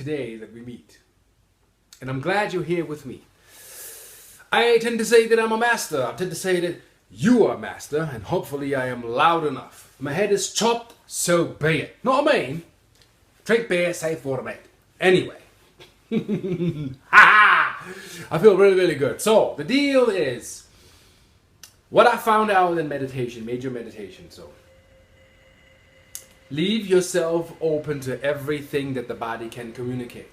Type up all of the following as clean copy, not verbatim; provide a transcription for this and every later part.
today that we meet. And I'm glad you're here with me. I tend to say that I'm a master. I tend to say that you are a master, and hopefully I am loud enough. My head is chopped, so be it. Not I mean. Drink beer, say for a mate. Anyway. I feel really, really good. So, the deal is, what I found out in meditation, major meditation, so leave yourself open to everything that the body can communicate.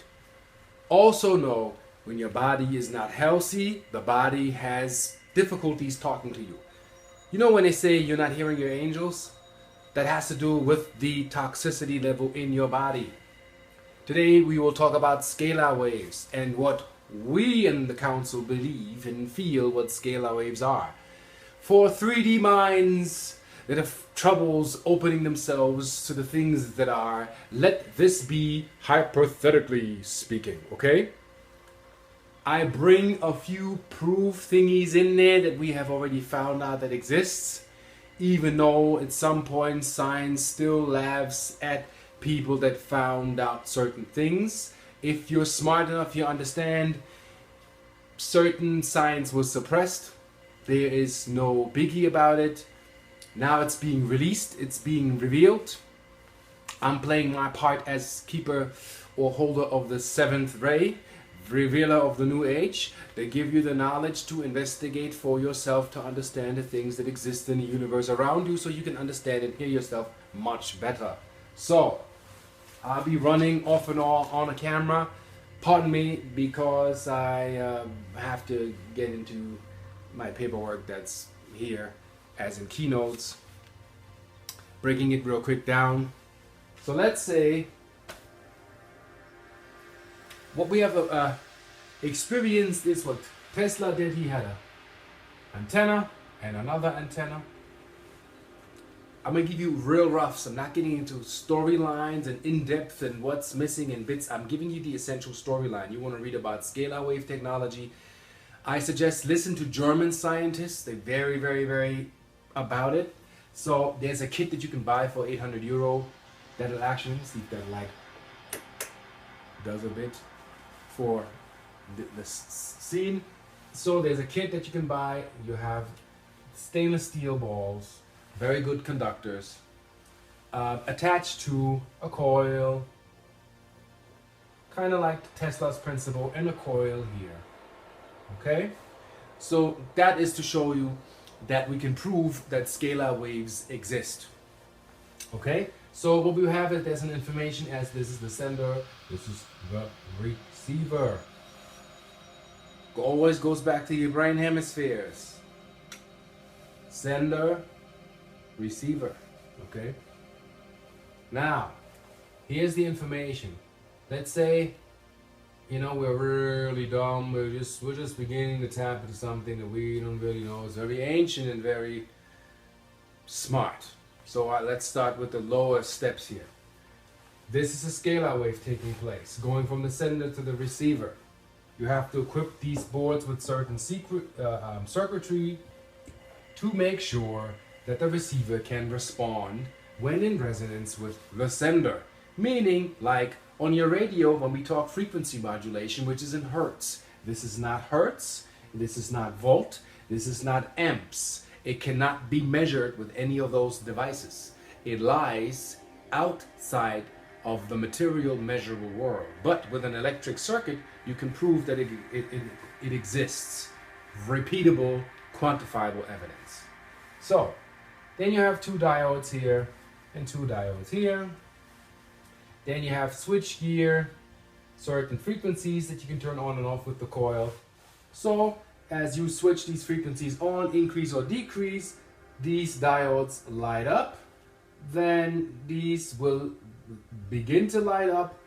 Also know, when your body is not healthy, the body has difficulties talking to you. You know when they say you're not hearing your angels? That has to do with the toxicity level in your body. Today we will talk about scalar waves and what we in the council believe and feel what scalar waves are. For 3D minds that have troubles opening themselves to the things that are, let this be hypothetically speaking, okay? I bring a few proof thingies in there that we have already found out that exists, even though at some point science still laughs at people that found out certain things. If you're smart enough, you understand certain science was suppressed. There is no biggie about it. Now it's being released, it's being revealed. I'm playing my part as keeper or holder of the seventh ray, revealer of the new age. They give you the knowledge to investigate for yourself, to understand the things that exist in the universe around you, so you can understand and hear yourself much better. So, I'll be running off and on a camera. Pardon me, because I have to get into my paperwork that's here, as in keynotes. Breaking it real quick down. So let's say what we have experienced is what Tesla did. He had an antenna and another antenna. I'm going to give you real roughs. I'm not getting into storylines and in-depth and what's missing and bits. I'm giving you the essential storyline. You want to read about scalar wave technology. I suggest listen to German scientists. They're very, very, very about it. So there's a kit that you can buy for 800 euro that'll actually, see if that like does a bit for the scene. So there's a kit that you can buy. You have stainless steel balls, very good conductors, attached to a coil, kind of like Tesla's principle, and a coil here. Okay, so that is to show you that we can prove that scalar waves exist. Okay, so what we have is there's an information as this is the sender, this is the receiver. Always goes back to your brain hemispheres. Sender, receiver. Okay. Now, here's the information. Let's say, you know, we're really dumb. We're just beginning to tap into something that we don't really know. It's very ancient and very smart. So let's start with the lower steps here. This is a scalar wave taking place, going from the sender to the receiver. You have to equip these boards with certain circuitry to make sure that the receiver can respond when in resonance with the sender. Meaning, like on your radio, when we talk frequency modulation, which is in hertz. This is not hertz, this is not volt, this is not amps. It cannot be measured with any of those devices. It lies outside of the material measurable world. But with an electric circuit, you can prove that it exists. Repeatable, quantifiable evidence. So, then you have two diodes here and two diodes here. Then you have switch gear, certain frequencies that you can turn on and off with the coil. So, as you switch these frequencies on, increase or decrease, these diodes light up. Then these will begin to light up.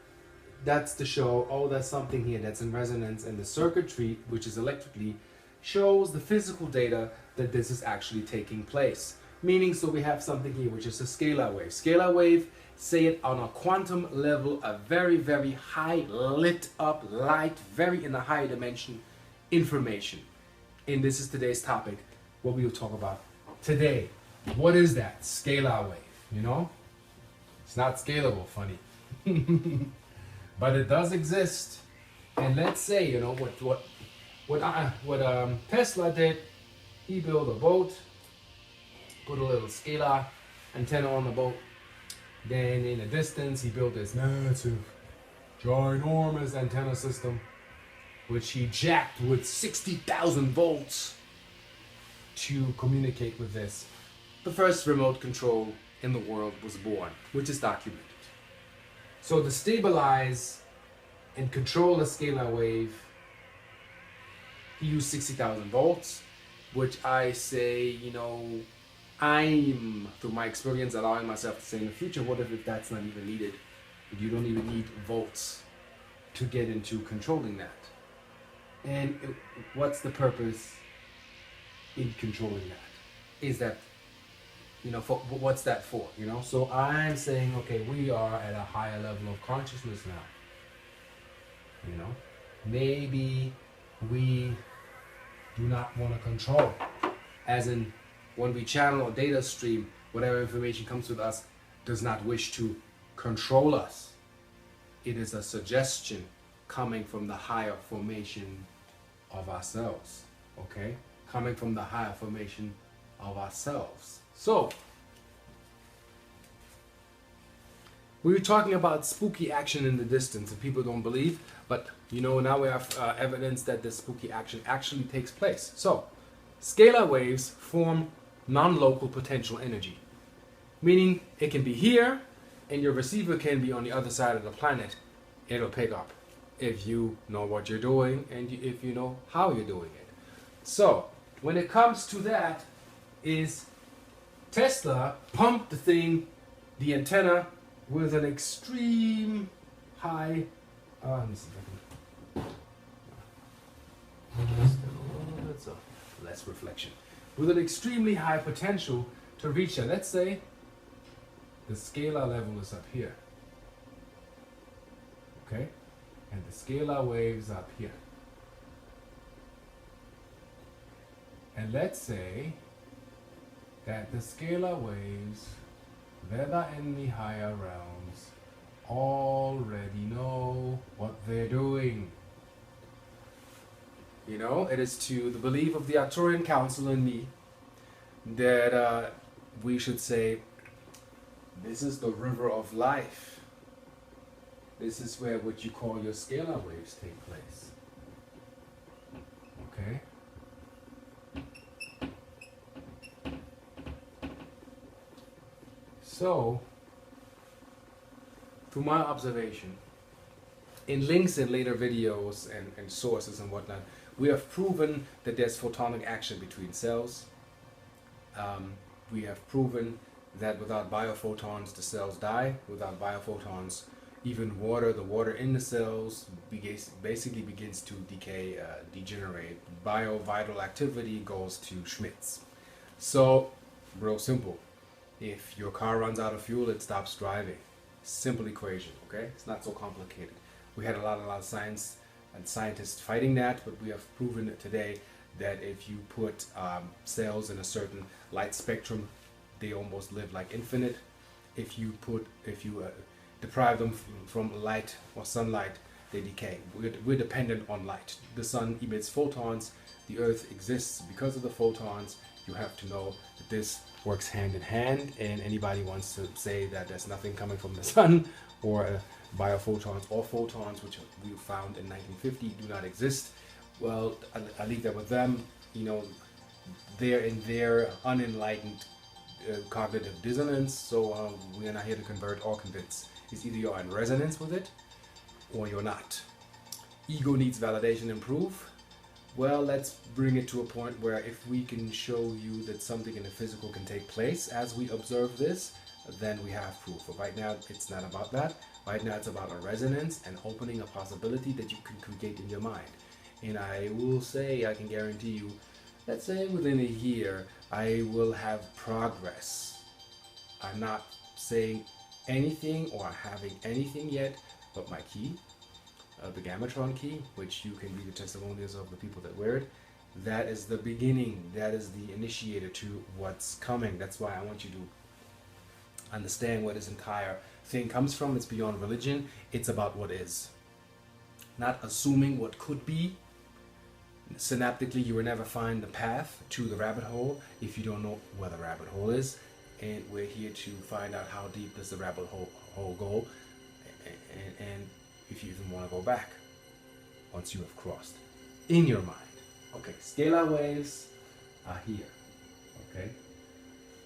That's to show, oh, there's something here that's in resonance, and the circuitry, which is electrically, shows the physical data that this is actually taking place. Meaning, so we have something here which is a scalar wave. Scalar wave, say it on a quantum level, a very, very high lit up light, very in a high dimension information. And this is today's topic, what we will talk about today. What is that? Scalar wave, you know? It's not scalable, funny. but it does exist. And let's say, you know, what Tesla did, he built a boat, put a little scalar antenna on the boat. Then in the distance, he built this massive, ginormous antenna system, which he jacked with 60,000 volts to communicate with this. The first remote control in the world was born, which is documented. So to stabilize and control a scalar wave, he used 60,000 volts, which I say, you know, I'm, through my experience, allowing myself to say in the future, what if that's not even needed? You don't even need volts to get into controlling that. And what's the purpose in controlling that? Is that, you know, for what's that for? You know, so I'm saying, okay, we are at a higher level of consciousness now. You know, maybe we do not want to control, as in when we channel or data stream, whatever information comes with us does not wish to control us. It is a suggestion coming from the higher formation of ourselves, okay? Coming from the higher formation of ourselves. So, we were talking about spooky action in the distance, and people don't believe, but you know, now we have evidence that this spooky action actually takes place. So, scalar waves form non-local potential energy, meaning it can be here, and your receiver can be on the other side of the planet. It'll pick up if you know what you're doing and if you know how you're doing it. So when it comes to that, is Tesla pumped the antenna with an extreme high, let me see if I can just a little bit, so less reflection, with an extremely high potential to reach that. Let's say the scalar level is up here, okay, and the scalar waves up here, and let's say that the scalar waves that are in the higher realms already know what they're doing. You know, it is to the belief of the Arcturian Council and me that we should say, this is the river of life. This is where what you call your scalar waves take place. Okay? So, through my observation, in links in later videos and sources and whatnot, we have proven that there's photonic action between cells. We have proven that without biophotons, the cells die. Without biophotons, even the water in the cells basically begins to decay, degenerate. Bio-vital activity goes to Schmitz. So, real simple. If your car runs out of fuel, it stops driving. Simple equation, okay? It's not so complicated. We had a lot of science and scientists fighting that, but we have proven today that if you put cells in a certain light spectrum, they almost live like infinite. If you deprive them from light or sunlight, they decay. We're dependent on light. The sun emits photons. The earth exists because of the photons. You have to know that this works hand in hand, and anybody wants to say that there's nothing coming from the sun or biophotons or photons, which we found in 1950 do not exist. Well, I leave that with them. You know, they're in their unenlightened cognitive dissonance, so we are not here to convert or convince. It's either you're in resonance with it or you're not. Ego needs validation and proof. Well, let's bring it to a point where if we can show you that something in the physical can take place as we observe this, then we have proof. But right now, it's not about that. Right now, it's about a resonance and opening a possibility that you can create in your mind. And I will say, I can guarantee you, let's say within a year, I will have progress. I'm not saying anything or having anything yet, but my key, the Gamatron key, which you can read the testimonials of the people that wear it, that is the beginning, that is the initiator to what's coming. That's why I want you to understand what this entire thing comes from. It's beyond religion. It's about what is. Not assuming what could be. Synaptically, you will never find the path to the rabbit hole if you don't know where the rabbit hole is. And we're here to find out how deep does the rabbit hole go, and if you even want to go back once you have crossed in your mind. Okay, scalar waves are here. Okay,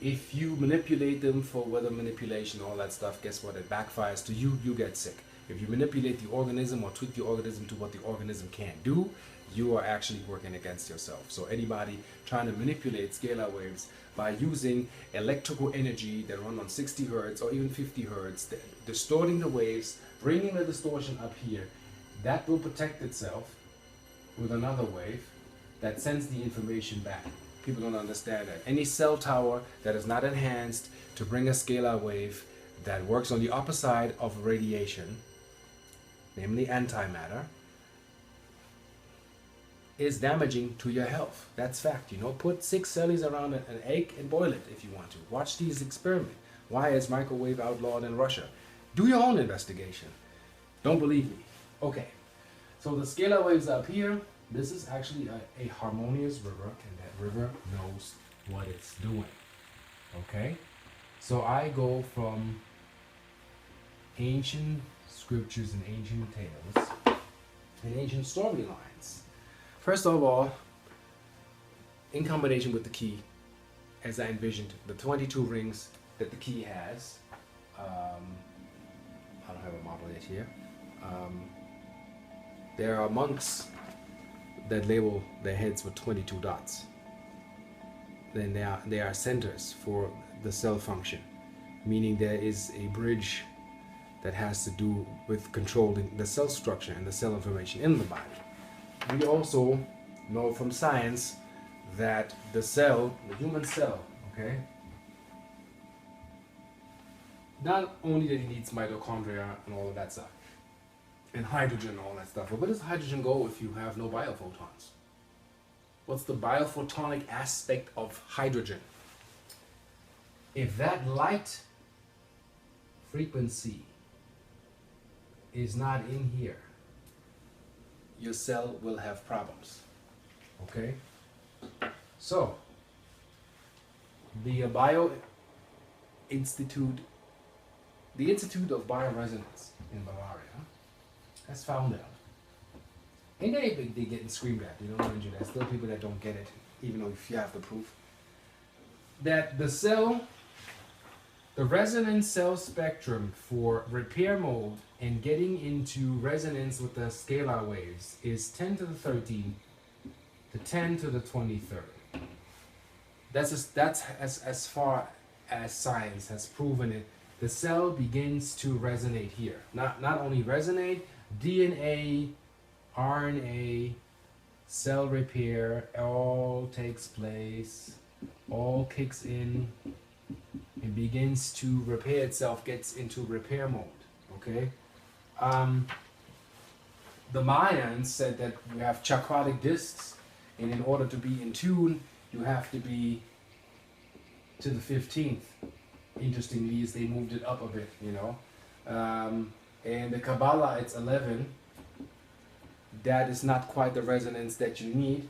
if you manipulate them for weather manipulation, all that stuff, guess what? It backfires to you. You get sick. If you manipulate the organism or tweak the organism to what the organism can't do, you are actually working against yourself. So anybody trying to manipulate scalar waves by using electrical energy that run on 60 hertz or even 50 hertz, distorting the waves, bringing the distortion up here, that will protect itself with another wave that sends the information back. People don't understand that. Any cell tower that is not enhanced to bring a scalar wave that works on the opposite of radiation, namely antimatter, is damaging to your health. That's fact. You know, put 6 cellies around an egg and boil it if you want to. Watch these experiments. Why is microwave outlawed in Russia? Do your own investigation. Don't believe me. Okay, so the scalar waves up here, this is actually a harmonious river, and that river knows what it's doing. Okay, so I go from ancient scriptures and ancient tales and ancient storylines. First of all, in combination with the key, as I envisioned, the 22 rings that the key has, I don't have a model yet here, there are monks that label their heads with 22 dots. Then they are centers for the cell function, meaning there is a bridge that has to do with controlling the cell structure and the cell information in the body. We also know from science that the cell, the human cell, okay, not only that it needs mitochondria and all of that stuff, and hydrogen and all that stuff, but where does hydrogen go if you have no biophotons? What's the biophotonic aspect of hydrogen? If that light frequency is not in here, your cell will have problems. Okay? So, the Institute of Bioresonance in Bavaria has found out. And they're getting screamed at. They don't mind you. There's still people that don't get it, even though if you have the proof. That the cell, the resonance cell spectrum for repair mode and getting into resonance with the scalar waves is 10 to the 13th to 10 to the 23rd. That's as far as science has proven it. The cell begins to resonate here. Not only resonate, DNA, RNA, cell repair, all takes place, all kicks in, and begins to repair itself, gets into repair mode. Okay? The Mayans said that you have chakratic discs, and in order to be in tune, you have to be to the 15th. Interestingly, is they moved it up a bit, you know. And the Kabbalah, it's 11. That is not quite the resonance that you need.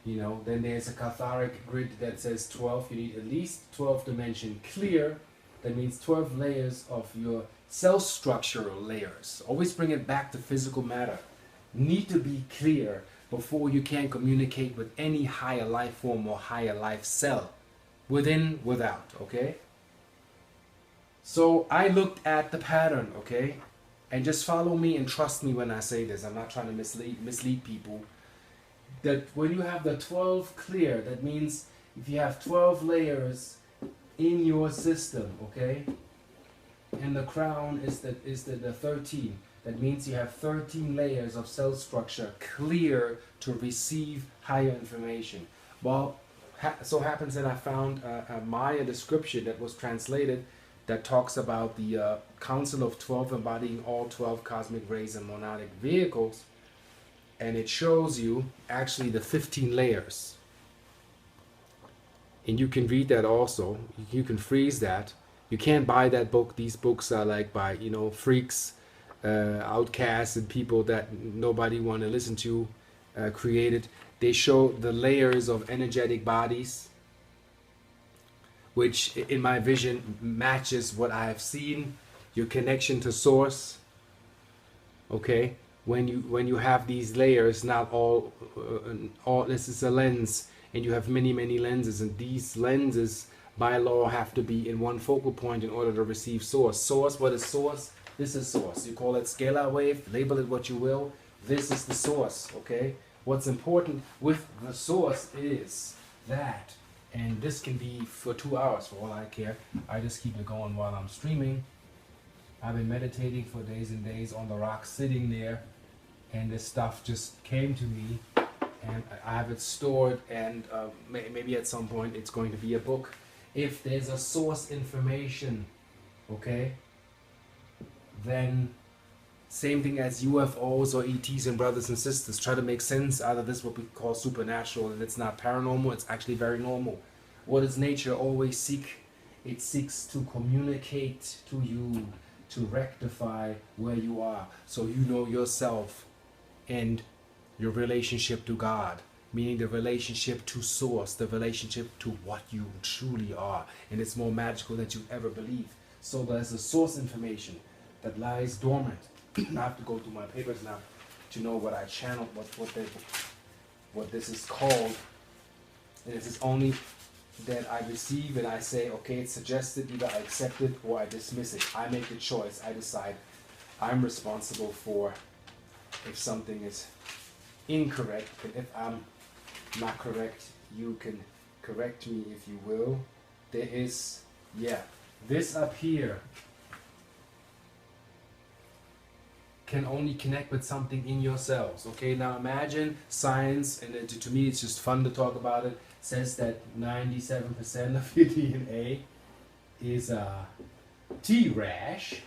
You know, then there's a Catharic grid that says 12. You need at least 12 dimension clear. That means 12 layers of your cell structural layers. Always bring it back to physical matter. Need to be clear before you can communicate with any higher life form or higher life cell. Within, without, okay? So I looked at the pattern, okay? And just follow me and trust me when I say this. I'm not trying to mislead people. That when you have the 12 clear, that means if you have 12 layers in your system, okay? And the crown is the 13. That means you have 13 layers of cell structure clear to receive higher information. Well, so happens that I found a Maya description that was translated that talks about the Council of 12 embodying all 12 cosmic rays and monadic vehicles, and it shows you actually the 15 layers. And you can read that also. You can freeze that. You can't buy that book. These books are like by, you know, freaks, outcasts, and people that nobody want to listen to, created. They show the layers of energetic bodies, which in my vision matches what I have seen. Your connection to source. Okay, when you have these layers, not all this is a lens, and you have many lenses, and these lenses by law have to be in one focal point in order to receive source. Source, what is source? This is source. You call it scalar wave, label it what you will. This is the source. Okay, what's important with the source is that, and this can be for 2 hours for all I care. I just keep it going while I'm streaming. I've been meditating for days and days on the rock, sitting there, and this stuff just came to me, and I have it stored, and maybe at some point it's going to be a book. If there's a source information, okay, then same thing as UFOs or ETs and brothers and sisters, try to make sense out of this, what we call supernatural, and it's not paranormal, it's actually very normal. What does nature always seek? It seeks to communicate to you, to rectify where you are, so you know yourself and your relationship to God, meaning the relationship to source, the relationship to what you truly are, and it's more magical than you ever believe. So there's a source information that lies dormant. I have to go through my papers now to know what I channeled, what this is called, and this is only that I receive and I say, okay, it's suggested, either I accept it or I dismiss it. I make the choice. I decide. I'm responsible for if something is incorrect, and if I'm not correct, you can correct me if you will. There is, yeah, this up here can only connect with something in yourselves. Okay, now imagine science, and to me it's just fun to talk about it, says that 97% of your DNA is T-rash,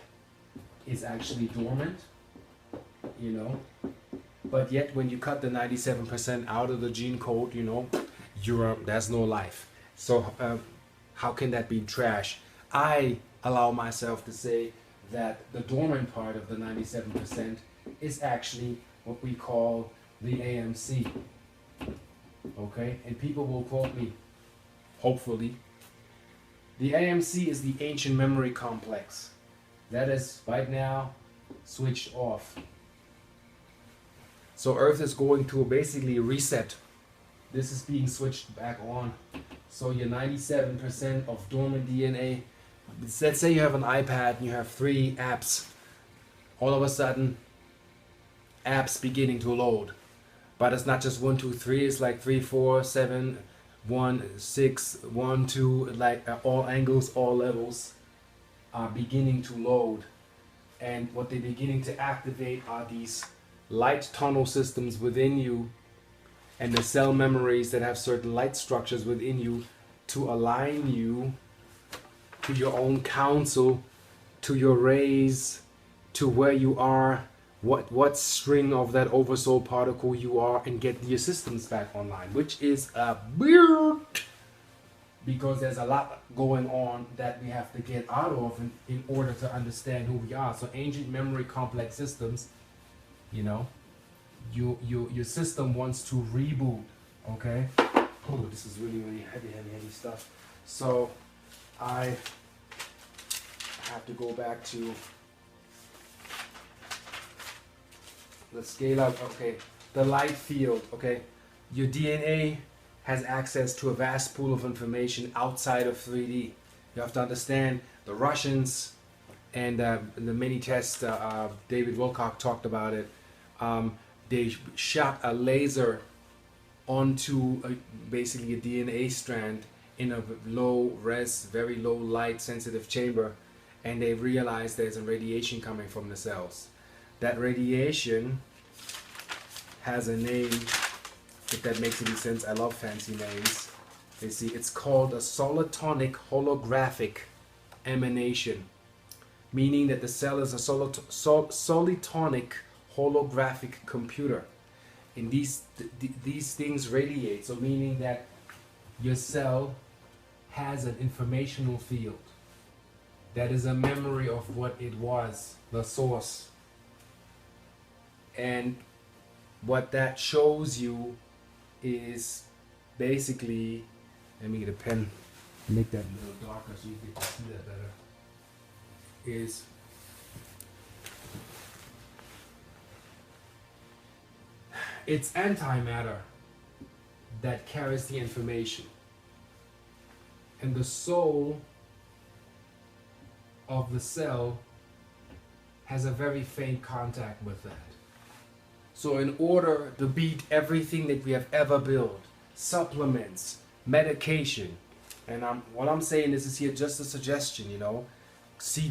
is actually dormant, you know, but yet when you cut the 97% out of the gene code, you know, there's no life. So how can that be trash? I allow myself to say that the dormant part of the 97% is actually what we call the AMC. Okay, and people will quote me, hopefully. The AMC is the ancient memory complex. That is right now switched off. So Earth is going to basically reset. This is being switched back on. So your 97% of dormant DNA, let's say you have an iPad and you have 3 apps. All of a sudden, apps beginning to load. But it's not just 1, 2, 3. It's like 3, 4, 7, 1, 6, 1, 2. Like all angles, all levels are beginning to load, and what they're beginning to activate are these light tunnel systems within you, and the cell memories that have certain light structures within you to align you to your own counsel, to your rays, to where you are, what string of that oversoul particle you are, and get your systems back online, which is a weird, because there's a lot going on that we have to get out of in order to understand who we are. So ancient memory complex systems, you know, your system wants to reboot. Okay, oh, this is really heavy stuff. So I have to go back to the scalar. Okay, the light field. Okay, your DNA has access to a vast pool of information outside of 3D. You have to understand the Russians and the mini test. David Wilcock talked about it. They shot a laser onto basically a DNA strand in a low res, very low light sensitive chamber, and they realized there's a radiation coming from the cells. That radiation has a name, if that makes any sense. I love fancy names. You see, it's called a solitonic holographic emanation, meaning that the cell is a solitonic holographic computer, and these things radiate. So meaning that your cell has an informational field. That is a memory of what it was, the source. And what that shows you is basically, let me get a pen, make that a little darker so you can see that better, is it's antimatter that carries the information. And the soul of the cell has a very faint contact with that. So in order to beat everything that we have ever built, supplements, medication, and what I'm saying is here just a suggestion, you know,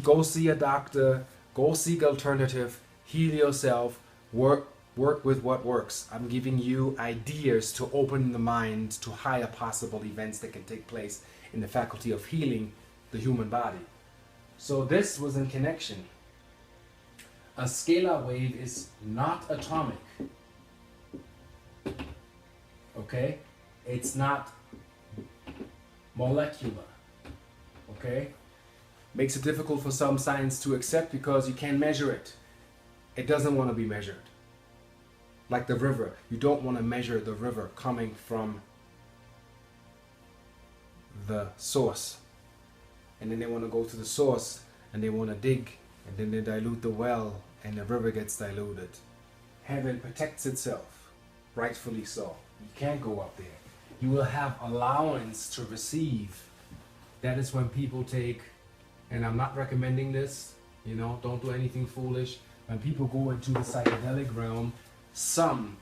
go see a doctor, go seek alternative, heal yourself, work with what works. I'm giving you ideas to open the mind to higher possible events that can take place in the faculty of healing the human body. So this was in connection. A scalar wave is not atomic. Okay? It's not molecular. Okay? Makes it difficult for some science to accept because you can't measure it. It doesn't want to be measured. Like the river. You don't want to measure the river coming from the source. And then they want to go to the source and they want to dig, and then they dilute the well and the river gets diluted. Heaven protects itself, rightfully so. You can't go up there. You will have allowance to receive. That is when people take, and I'm not recommending this, you know, don't do anything foolish. When people go into the psychedelic realm, some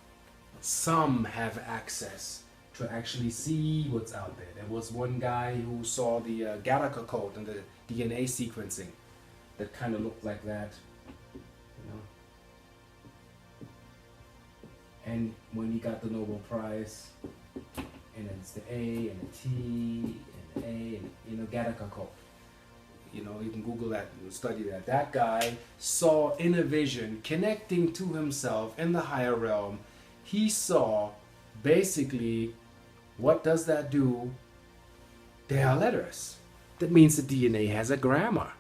have access to actually see what's out there. There was one guy who saw the Gattaca code and the DNA sequencing that kind of looked like that, you know. And when he got the Nobel Prize, and it's the A and the T and the A, and, you know, Gattaca code. You know, you can Google that and study that. That guy saw in a vision, connecting to himself in the higher realm. He saw basically, what does that do? There are letters. That means the DNA has a grammar.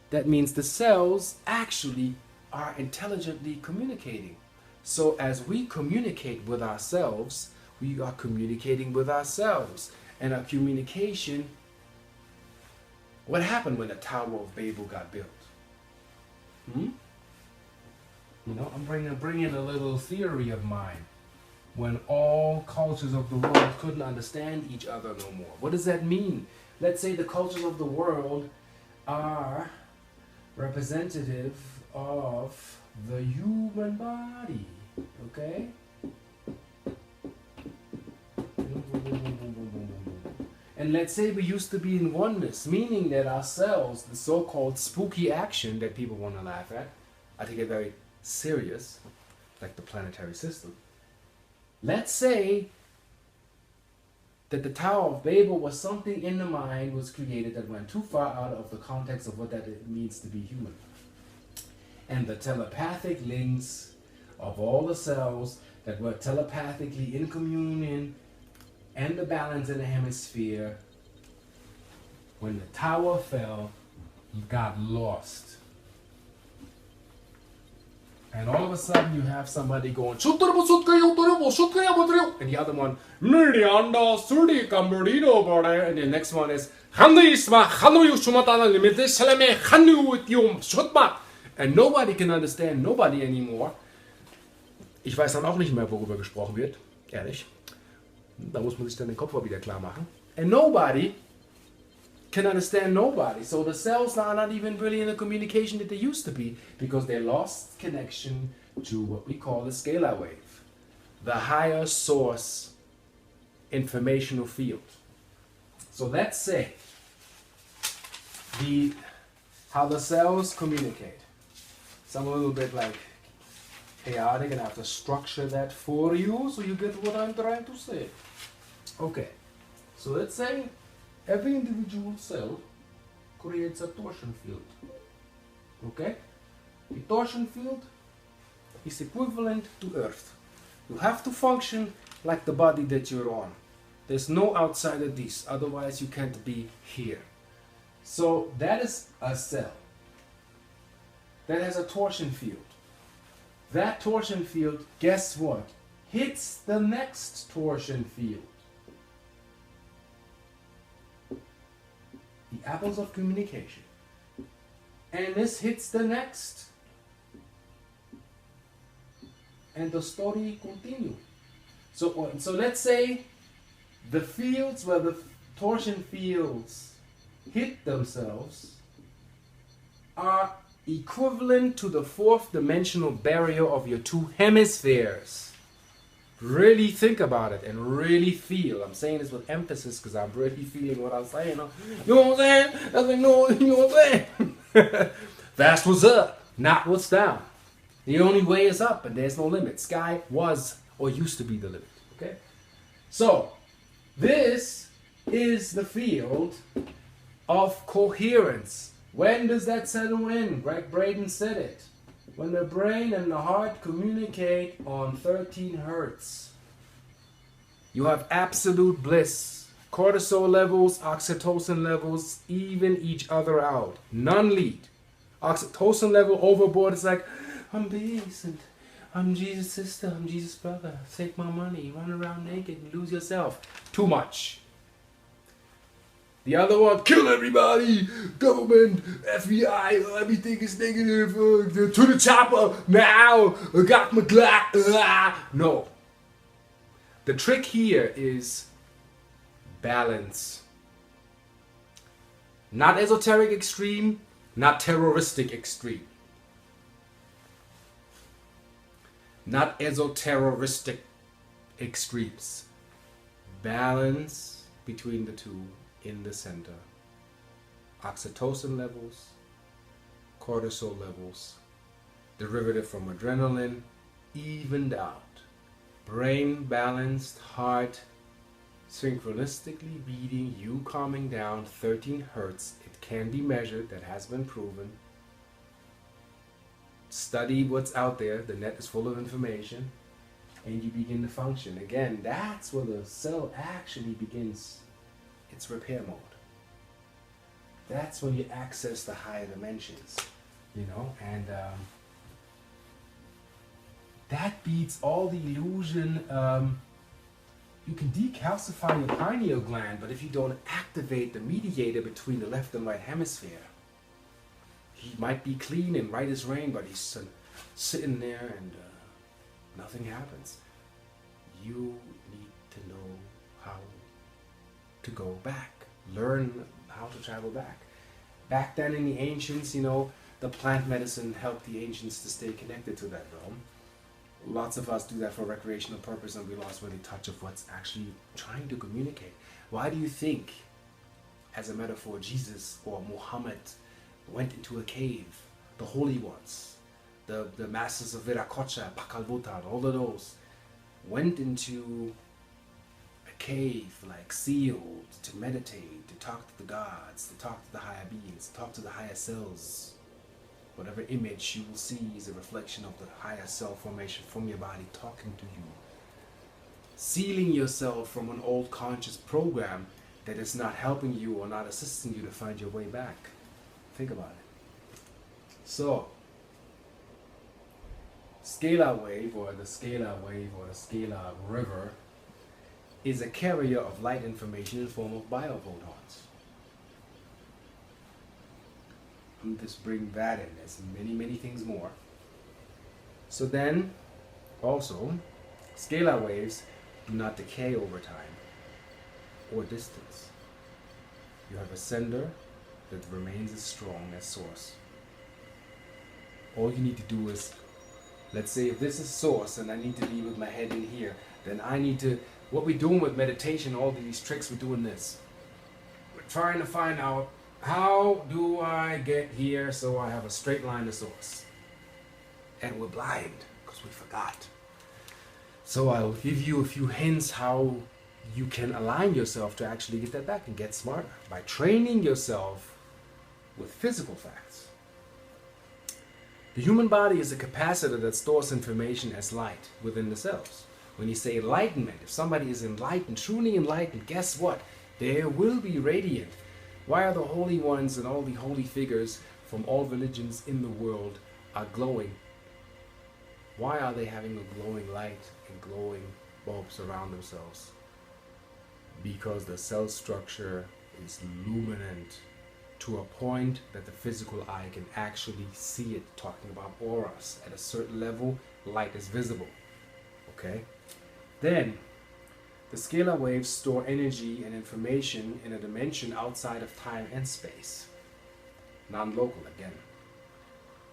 That means the cells actually are intelligently communicating. So as we communicate with ourselves, we are communicating with ourselves. And our communication, what happened when the Tower of Babel got built? You know, I'm bringing a little theory of mine. When all cultures of the world couldn't understand each other no more. What does that mean? Let's say the cultures of the world are representative of the human body. Okay? And let's say we used to be in oneness, meaning that our cells, the so-called spooky action that people want to laugh at, I take it very serious, like the planetary system. Let's say that the Tower of Babel was something in the mind was created that went too far out of the context of what that it means to be human. And the telepathic links of all the cells that were telepathically in communion and the balance in the hemisphere, when the tower fell, got lost. And all of a sudden you have somebody going, and the other one, and the next one is, and nobody can understand nobody anymore. Ich weiß dann auch nicht mehr, worüber gesprochen wird, ehrlich. Da muss man sich dann den Kopf wieder klar machen. And nobody can understand nobody. So the cells are not even really in the communication that they used to be because they lost connection to what we call the scalar wave, the higher source informational field. So let's say how the cells communicate. Some a little bit like chaotic, and I have to structure that for you so you get what I'm trying to say. Okay, so let's say every individual cell creates a torsion field. Okay? The torsion field is equivalent to Earth. You have to function like the body that you're on. There's no outside of this, otherwise you can't be here. So that is a cell that has a torsion field. That torsion field, guess what? Hits the next torsion field. The apples of communication. And this hits the next. And the story continues. So let's say the fields where the torsion fields hit themselves are equivalent to the fourth dimensional barrier of your two hemispheres. Really think about it and really feel. I'm saying this with emphasis because I'm really feeling what I'm saying. You know what I'm saying? I think, no, you know what I'm saying? That's what's up, not what's down. The only way is up and there's no limit. Sky was or used to be the limit. Okay? So, this is the field of coherence. When does that settle in? Greg Braden said it. When the brain and the heart communicate on 13 hertz. You have absolute bliss. Cortisol levels, oxytocin levels even each other out. None lead. Oxytocin level overboard is like, I'm decent. I'm Jesus' sister. I'm Jesus' brother. Take my money. Run around naked and lose yourself. Too much. The other one, kill everybody. Government, FBI, everything is negative. To the chopper now. I got my Glock. No. The trick here is balance. Not esoteric extreme, not terroristic extreme. Not esoterroristic extremes. Balance between the two in the center. Oxytocin levels, cortisol levels, derivative from adrenaline, evened out. Brain balanced, heart synchronistically beating, you calming down, 13 hertz. It can be measured, that has been proven. Study what's out there, the net is full of information, and you begin to function. Again, that's where the cell actually begins its repair mode. That's when you access the higher dimensions, you know, and that beats all the illusion. You can decalcify your pineal gland, but if you don't activate the mediator between the left and right hemisphere, he might be clean and right as rain, but he's sitting there and nothing happens. You need to know how to go back. Learn how to travel back. Back then in the ancients, you know, the plant medicine helped the ancients to stay connected to that realm. Lots of us do that for recreational purpose and we lost really touch of what's actually trying to communicate. Why do you think, as a metaphor, Jesus or Muhammad went into a cave? The holy ones, the masters of Viracocha, Pakalvutan, all of those went into a cave like sealed to meditate, to talk to the gods, to talk to the higher beings, to talk to the higher selves. Whatever image you will see is a reflection of the higher self formation from your body talking to you. Sealing yourself from an old conscious program that is not helping you or not assisting you to find your way back. Think about it. So, scalar wave or the scalar river is a carrier of light information in the form of biophotons. I'm just bring that in. There's many things more. So then, also, scalar waves do not decay over time or distance. You have a sender that remains as strong as source. All you need to do is, let's say if this is source and I need to be with my head in here, then I need to, what we're doing with meditation, all these tricks, we're doing this. We're trying to find out, how do I get here so I have a straight line to source? And we're blind because we forgot. So I'll give you a few hints how you can align yourself to actually get that back and get smarter by training yourself with physical facts. The human body is a capacitor that stores information as light within the cells. When you say enlightenment, if somebody is enlightened, truly enlightened, guess what? There will be radiant. Why are the holy ones and all the holy figures from all religions in the world are glowing? Why are they having a glowing light and glowing bulbs around themselves? Because the cell structure is luminant to a point that the physical eye can actually see it. Talking about auras, at a certain level, light is visible. Okay? Then, the scalar waves store energy and information in a dimension outside of time and space. Non-local again.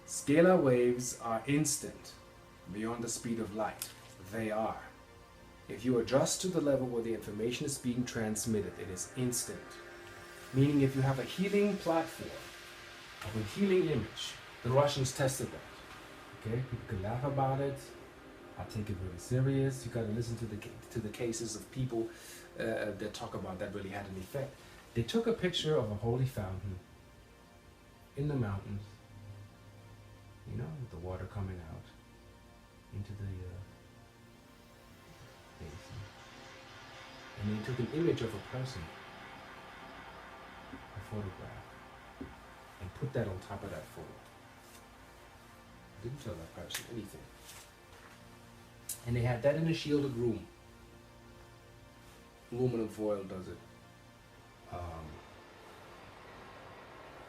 Scalar waves are instant, beyond the speed of light. They are. If you adjust to the level where the information is being transmitted, it is instant. Meaning if you have a healing platform, of a healing image, the Russians tested that. Okay, people can laugh about it. I take it really serious. You got to listen to the cases of people that talk about that really had an effect. They took a picture of a holy fountain in the mountains, you know, with the water coming out into the basin, and they took an image of a person, a photograph, and put that on top of that photo. Didn't tell that person anything. And they had that in a shielded room. Aluminum foil does it.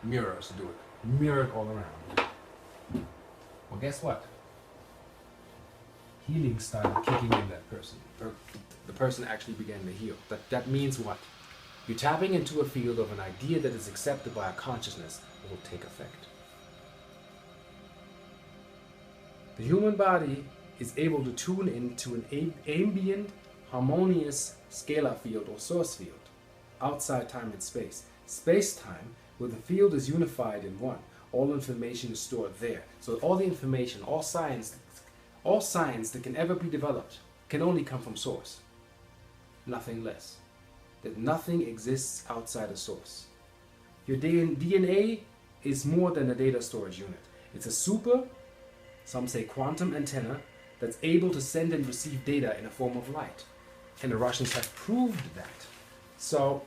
Mirrors do it. Mirror it all around. Well, guess what? Healing started kicking in that person. The person actually began to heal. That means what? You're tapping into a field of an idea that is accepted by a consciousness that will take effect. The human body is able to tune into an ambient, harmonious scalar field or source field, outside time and space. Space-time, where the field is unified in one. All information is stored there. So all the information, all science that can ever be developed can only come from source. Nothing less. That nothing exists outside a source. Your DNA is more than a data storage unit. It's a super, some say quantum antenna, that's able to send and receive data in a form of light. And the Russians have proved that. So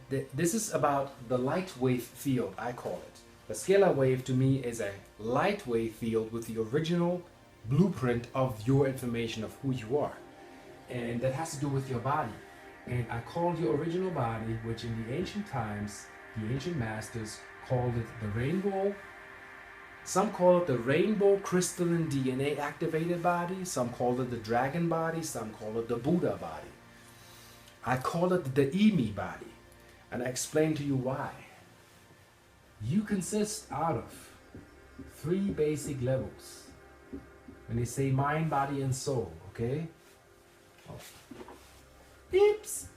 this is about the light wave field, I call it. The scalar wave to me is a light wave field with the original blueprint of your information of who you are. And that has to do with your body. And I called your original body, which in the ancient times, the ancient masters called it the rainbow. Some call it the rainbow crystalline DNA activated body. Some call it the dragon body. Some call it the Buddha body. I call it the Emi body. And I explain to you why. You consist out of 3 basic levels. When they say mind, body, and soul, okay? Oh. Beeps!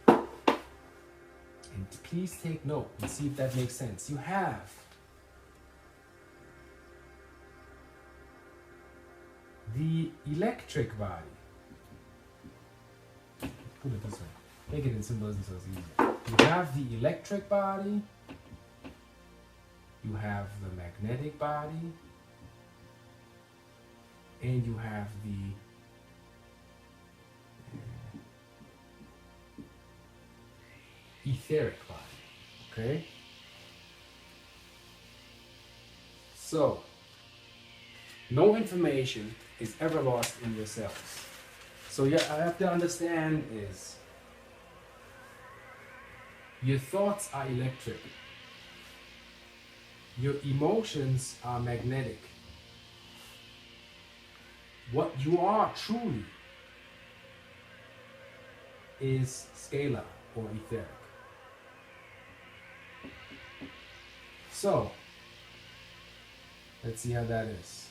And please take note and see if that makes sense. You have the electric body. Put it this way. Make it in symbolism so it's easier. You have the electric body. You have the magnetic body. And you have the etheric body. Okay? So, no information is ever lost in your cells. So yeah, I have to understand is your thoughts are electric. Your emotions are magnetic. What you are truly is scalar or etheric. So, let's see how that is.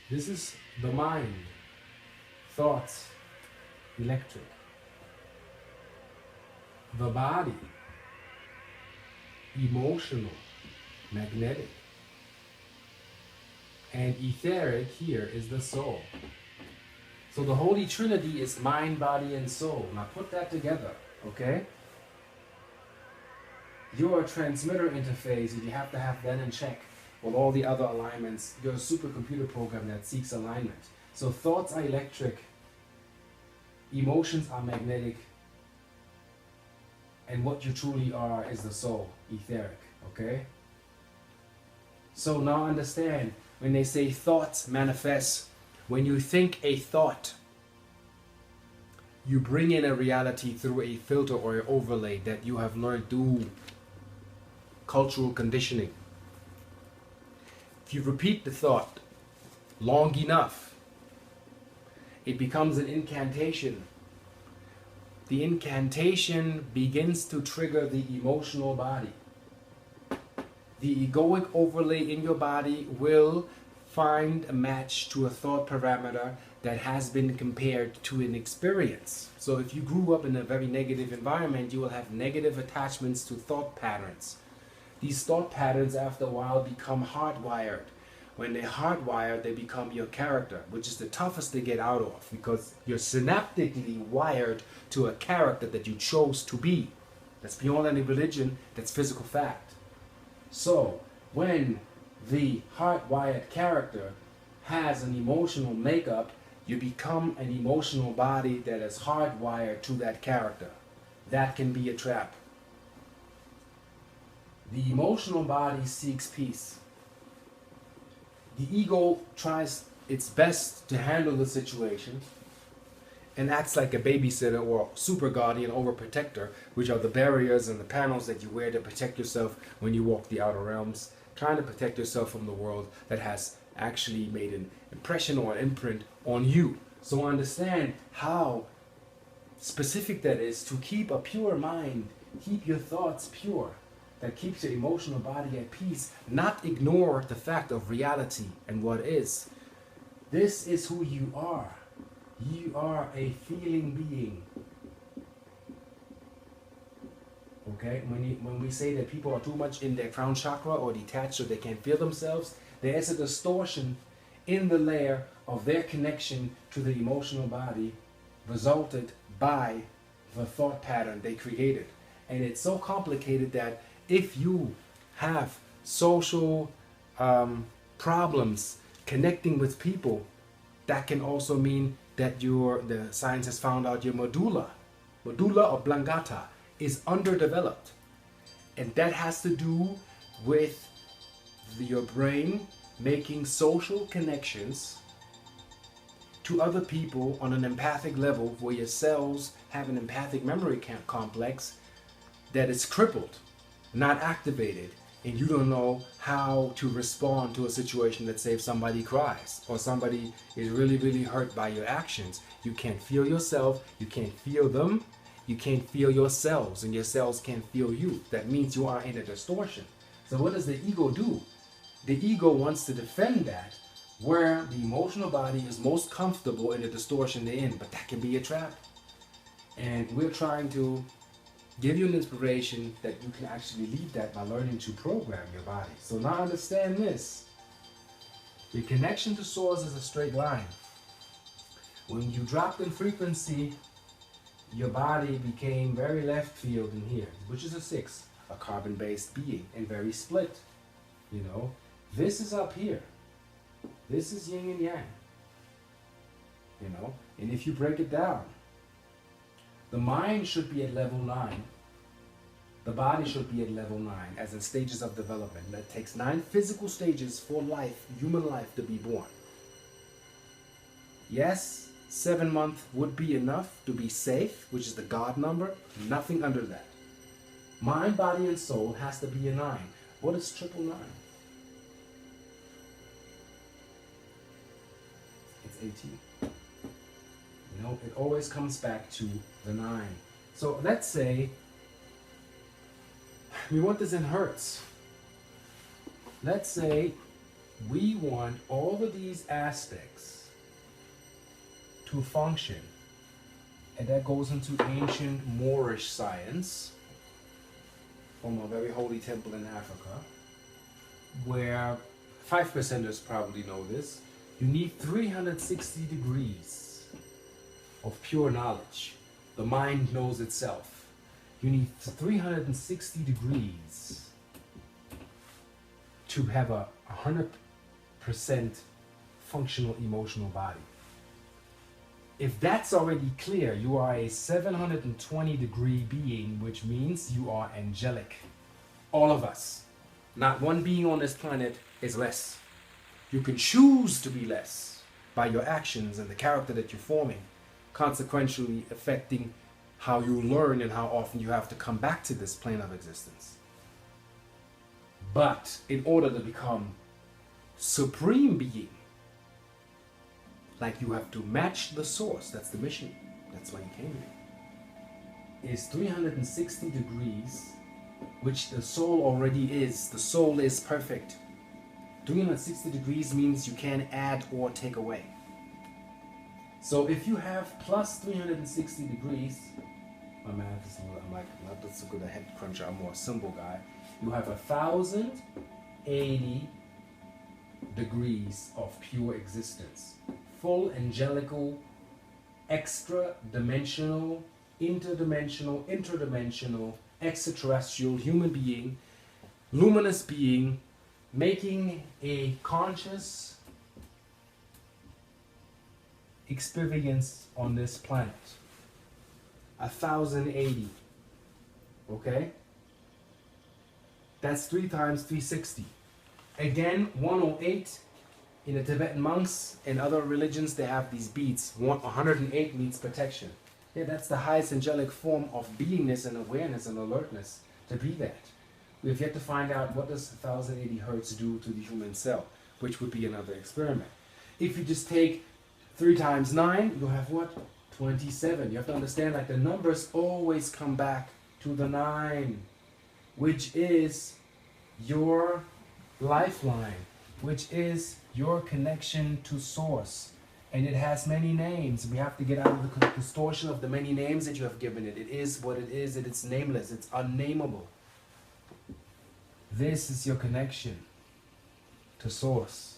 This is the mind, thoughts, electric. The body, emotional, magnetic. And etheric here is the soul. So the Holy Trinity is mind, body, and soul. Now put that together, okay? You're a transmitter interface, and you have to have that in check with all the other alignments. You're a supercomputer program that seeks alignment. So thoughts are electric, emotions are magnetic, And what you truly are is the soul, etheric, okay? So now understand, when they say thoughts manifest, when you think a thought, you bring in a reality through a filter or an overlay that you have learned through cultural conditioning. If you repeat the thought long enough, it becomes an incantation. The incantation begins to trigger the emotional body. The egoic overlay in your body will find a match to a thought parameter that has been compared to an experience. So if you grew up in a very negative environment, you will have negative attachments to thought patterns. These thought patterns after a while become hardwired. When they're hardwired, they become your character, which is the toughest to get out of because you're synaptically wired to a character that you chose to be. That's beyond any religion, that's physical fact. So when the hardwired character has an emotional makeup, you become an emotional body that is hardwired to that character. That can be a trap. The emotional body seeks peace. The ego tries its best to handle the situation and acts like a babysitter or super guardian overprotector, which are the barriers and the panels that you wear to protect yourself when you walk the outer realms, trying to protect yourself from the world that has actually made an impression or an imprint on you. So understand how specific that is to keep a pure mind, keep your thoughts pure. That keeps your emotional body at peace, not ignore the fact of reality and what is. This is who you are. You are a feeling being. Okay? When we say that people are too much in their crown chakra or detached so they can't feel themselves, there is a distortion in the layer of their connection to the emotional body resulted by the thought pattern they created. And it's so complicated that if you have social problems connecting with people, that can also mean that the science has found out your medulla oblongata is underdeveloped. And that has to do with your brain making social connections to other people on an empathic level where your cells have an empathic memory complex that is crippled, not activated, and you don't know how to respond to a situation. Let's say if somebody cries or somebody is really, really hurt by your actions. You can't feel yourself, you can't feel them, you can't feel your cells, and your cells can't feel you. That means you are in a distortion. So what does the ego do? The ego wants to defend that where the emotional body is most comfortable in the distortion they're in, but that can be a trap. And we're trying to give you an inspiration that you can actually lead that by learning to program your body. So now understand this. Your connection to source is a straight line. When you dropped in frequency, your body became very left field in here, which is a 6, a carbon-based being, and very split. You know, this is up here. This is yin and yang. You know, and if you break it down, the mind should be at level 9. The body should be at level 9, as in stages of development. That takes 9 physical stages for life, human life, to be born. Yes, 7 months would be enough to be safe, which is the God number. Nothing under that. Mind, body, and soul has to be a 9. What is 999? It's 18. You know, it always comes back to the 9. So let's say we want this in hertz. Let's say we want all of these aspects to function. And that goes into ancient Moorish science from a very holy temple in Africa, where 5%ers probably know this. You need 360 degrees of pure knowledge. The mind knows itself. You need 360 degrees to have a 100% functional emotional body. if that's already clear, you are a 720-degree being, which means you are angelic. All of us. Not one being on this planet is less. You can choose to be less by your actions and the character that you're forming, consequentially affecting how you learn and how often you have to come back to this plane of existence. But in order to become supreme being, like you have to match the source. That's the mission. That's why you came here. Is 360 degrees, which the soul already is. The soul is perfect. 360 degrees means you can't add or take away. So if you have plus 360 degrees, my math is, I'm like, not so good a head cruncher, I'm more a symbol guy. You have 1,080 degrees of pure existence. Full angelical, extra dimensional, interdimensional, extraterrestrial human being, luminous being, making a conscious experience on this planet. 1,080. Okay? That's 3 times 360. Again, 108. In the Tibetan monks and other religions, they have these beats. 108 means protection. Yeah, that's the highest angelic form of beingness and awareness and alertness, to be that. We have yet to find out what does 1,080 hertz do to the human cell, which would be another experiment. If you just take 3 times 9, you'll have what? 27. You have to understand, like, the numbers always come back to the 9, which is your lifeline, which is your connection to source. And it has many names. We have to get out of the distortion of the many names that you have given it. It is what it is, and it's nameless, it's unnameable. This is your connection to source.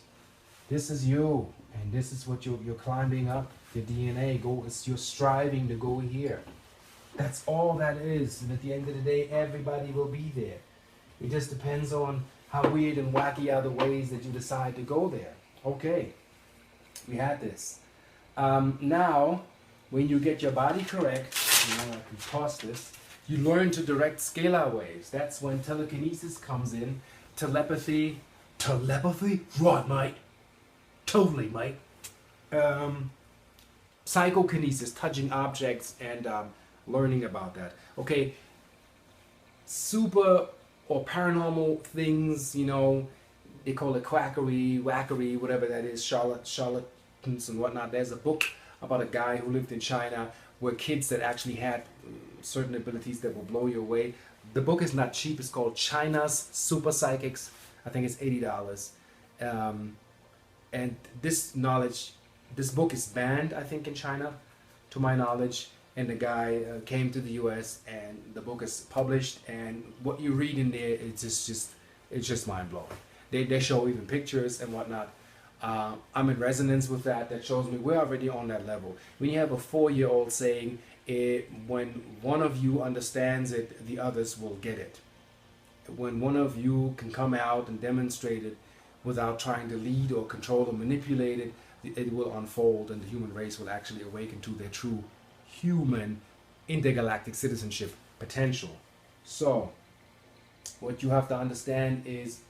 This is you, and this is what you're climbing up. Your DNA, you're striving to go here. That's all that is. And at the end of the day, everybody will be there. It just depends on how weird and wacky are the ways that you decide to go there. Okay, we had this. Now, when you get your body correct, I can pause this, you learn to direct scalar waves. That's when telekinesis comes in, telepathy, right, mate, totally, mate. Psychokinesis, touching objects and learning about that. Okay, super or paranormal things, they call it quackery, wackery, whatever that is, charlatans and whatnot. There's a book about a guy who lived in China where kids that actually had certain abilities that will blow you away. The book is not cheap. It's called China's Super Psychics. I think it's $80. And this book is banned, I think, in China, to my knowledge. And the guy came to the US, and the book is published, and what you read in there, it's just mind-blowing. They show even pictures and whatnot. I'm in resonance with that. That shows me we're already on that level. When you have a 4-year-old saying, when one of you understands it, the others will get it. When one of you can come out and demonstrate it without trying to lead or control or manipulate it, it will unfold, and the human race will actually awaken to their true human intergalactic citizenship potential. So what you have to understand is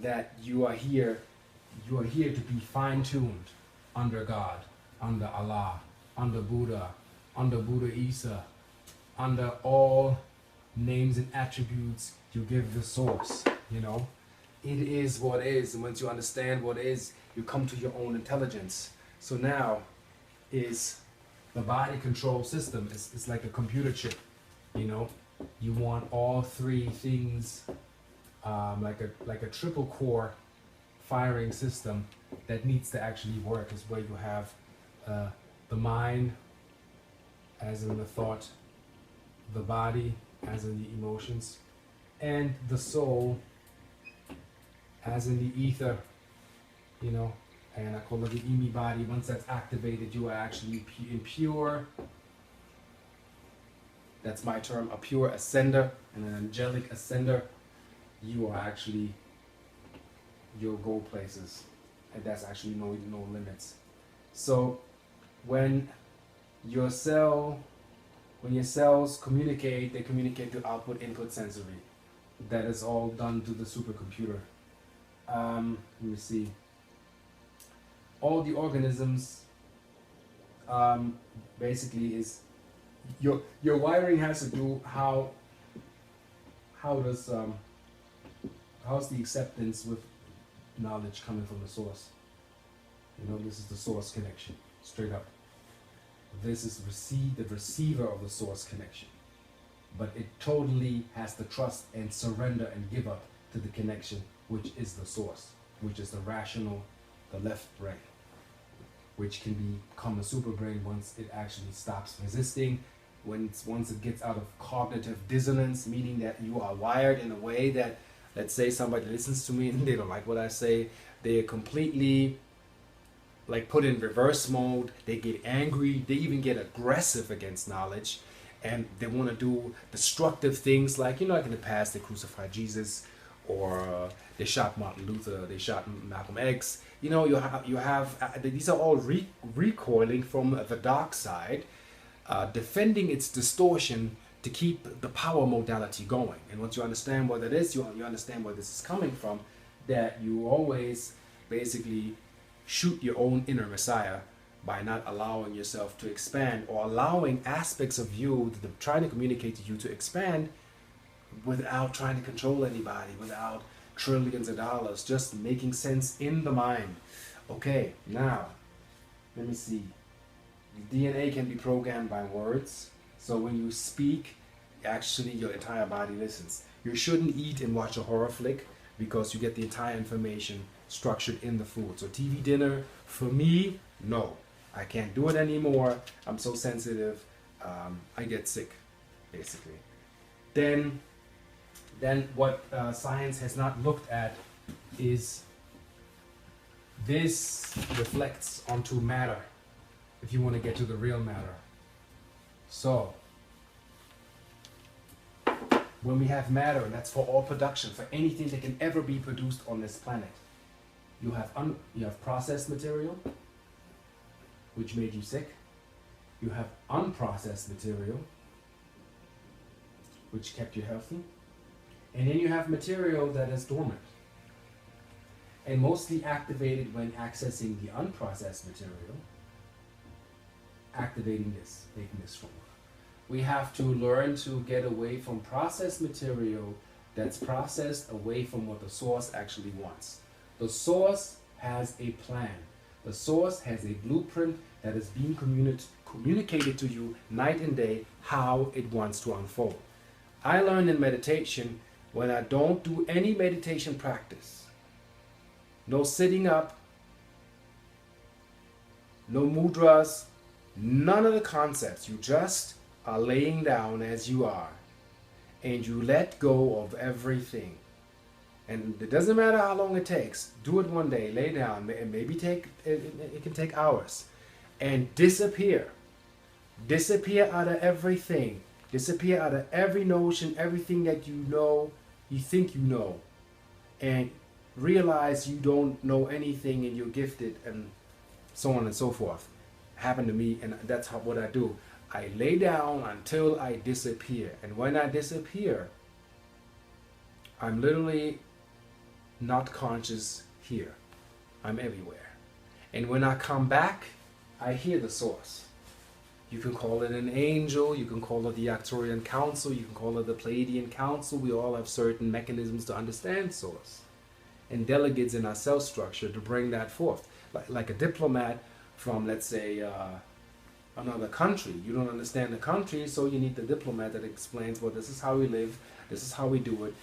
that you are here to be fine-tuned under God, under Allah, under Buddha Isa, under all names and attributes you give the source. It is what is, and once you understand what is, you come to your own intelligence. So now is the body control system. It's like a computer chip. You want all 3 things, like a triple core firing system that needs to actually work. Is where you have the mind, as in the thought, the body, as in the emotions, and the soul, as in the ether. And I call it the Imi body. Once that's activated, you are actually in pure, that's my term, a pure ascender, and an angelic ascender. You are actually, you'll go places, and that's actually no limits. So when your cell, when your cells communicate, they communicate to output input sensory. That is all done to the supercomputer. Let me see. All the organisms basically is your wiring has to do how does how's the acceptance with knowledge coming from the source. You know, this is the source connection, straight up. This is the receiver of the source connection. But it totally has to trust and surrender and give up to the connection, which is the source, which is the rational, the left brain, which can become a super brain once it actually stops resisting, once it gets out of cognitive dissonance, meaning that you are wired in a way that, let's say somebody listens to me and they don't like what I say, they are completely like put in reverse mode, they get angry, they even get aggressive against knowledge, and they want to do destructive things like, you know, like in the past they crucified Jesus, or they shot Martin Luther, they shot Malcolm X. You know, you have these are all recoiling from the dark side, defending its distortion to keep the power modality going. And once you understand what it is, you understand where this is coming from, that you always basically shoot your own inner Messiah by not allowing yourself to expand, or allowing aspects of you that are trying to communicate to you to expand without trying to control anybody, without trillions of dollars, just making sense in the mind. Okay, now, let me see. The DNA can be programmed by words. So when you speak, actually your entire body listens. You shouldn't eat and watch a horror flick because you get the entire information structured in the food. So TV dinner, for me, no. I can't do it anymore. I'm so sensitive. I get sick, basically. Then what science has not looked at is this reflects onto matter, if you want to get to the real matter. So when we have matter, and that's for all production, for anything that can ever be produced on this planet, you have processed material, which made you sick. You have unprocessed material, which kept you healthy. And then you have material that is dormant and mostly activated when accessing the unprocessed material, activating this, making this stronger. We have to learn to get away from processed material that's processed away from what the source actually wants. The source has a plan. The source has a blueprint that is being communicated to you night and day how it wants to unfold. I learned in meditation, when I don't do any meditation practice, no sitting up, no mudras, none of the concepts, you just are laying down as you are and you let go of everything. And it doesn't matter how long it takes. Do it one day, lay down, and maybe it can take hours. And disappear. Disappear out of everything. Disappear out of every notion, everything that you know, you think you know. And realize you don't know anything and you're gifted, and so on and so forth. Happened to me, and that's what I do. I lay down until I disappear. And when I disappear, I'm literally not conscious here. I'm everywhere. And when I come back, I hear the source. You can call it an angel, you can call it the Arcturian Council, you can call it the Pleiadian Council. We all have certain mechanisms to understand source and delegates in our cell structure to bring that forth. Like a diplomat from, let's say, another country. You don't understand the country, so you need the diplomat that explains, well, this is how we live, this is how we do it,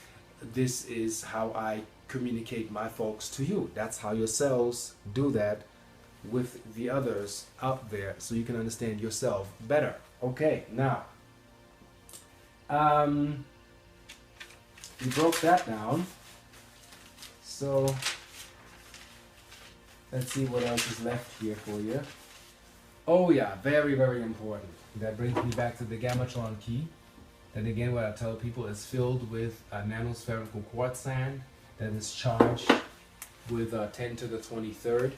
this is how I communicate my folks to you. That's how your cells do that with the others out there, so you can understand yourself better. Okay, now we broke that down, so let's see what else is left here for you. Oh yeah, very, very important. That brings me back to the Gamatron key. That again, what I tell people is filled with nanospherical quartz sand that is charged with 10 to the 23rd.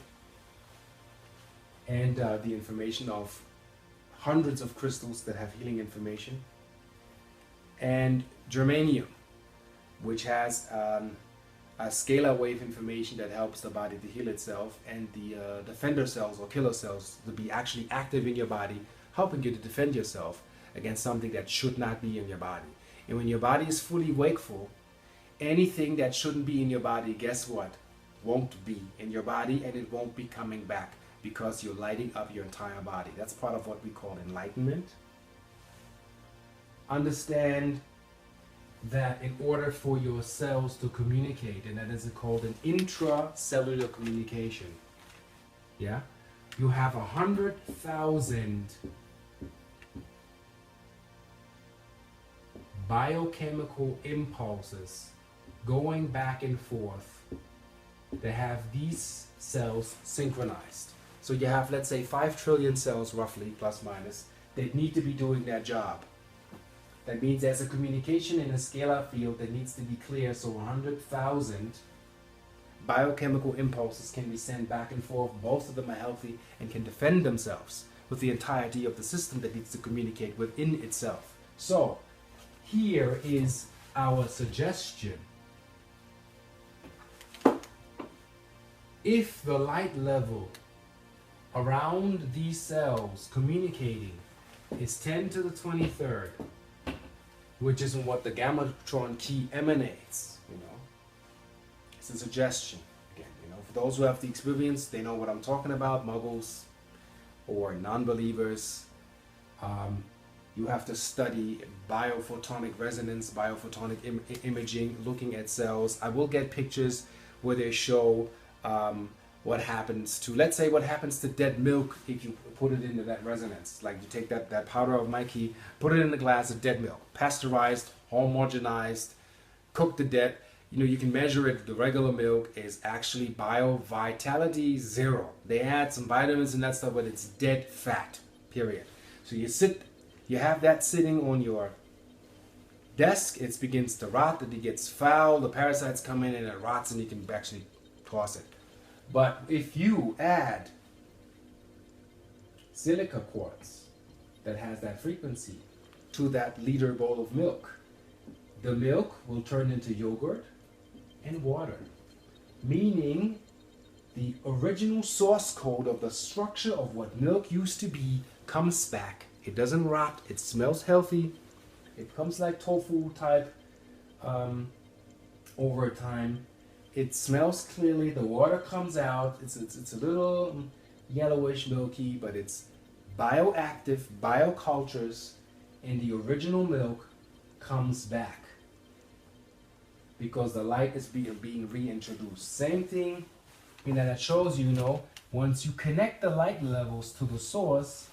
And the information of hundreds of crystals that have healing information, and germanium, which has a scalar wave information that helps the body to heal itself, and the defender cells or killer cells to be actually active in your body, helping you to defend yourself against something that should not be in your body. And when your body is fully wakeful, anything that shouldn't be in your body, guess what? Won't be in your body, and it won't be coming back, because you're lighting up your entire body. That's part of what we call enlightenment. Understand that in order for your cells to communicate, and that is called an intracellular communication, yeah, you have 100,000 biochemical impulses going back and forth that have these cells synchronized. So you have, let's say, 5 trillion cells, roughly, plus minus, that need to be doing their job. That means there's a communication in a scalar field that needs to be clear, so 100,000 biochemical impulses can be sent back and forth. Most of them are healthy and can defend themselves with the entirety of the system that needs to communicate within itself. So, here is our suggestion. If the light level around these cells communicating is 10 to the 23rd, which is what the gammatron key emanates, you know. It's a suggestion. Again, you know, for those who have the experience, they know what I'm talking about, muggles or non-believers. You have to study biophotonic resonance, biophotonic imaging, looking at cells. I will get pictures where they show what happens to, let's say, what happens to dead milk if you put it into that resonance. Like you take that powder of my key, put it in a glass of dead milk, pasteurized, homogenized, cooked to death. You know, you can measure it. The regular milk is actually bio-vitality 0. They add some vitamins and that stuff, but it's dead fat, period. So you have that sitting on your desk, it begins to rot, it gets foul, the parasites come in and it rots, and you can actually toss it. But if you add silica quartz that has that frequency to that liter bowl of milk, the milk will turn into yogurt and water, meaning the original source code of the structure of what milk used to be comes back. It doesn't rot, it smells healthy, it comes like tofu type over time. It smells clearly, the water comes out, it's a little yellowish milky, but it's bioactive, biocultures, and the original milk comes back because the light is being reintroduced. Same thing, you know, that shows you, once you connect the light levels to the source,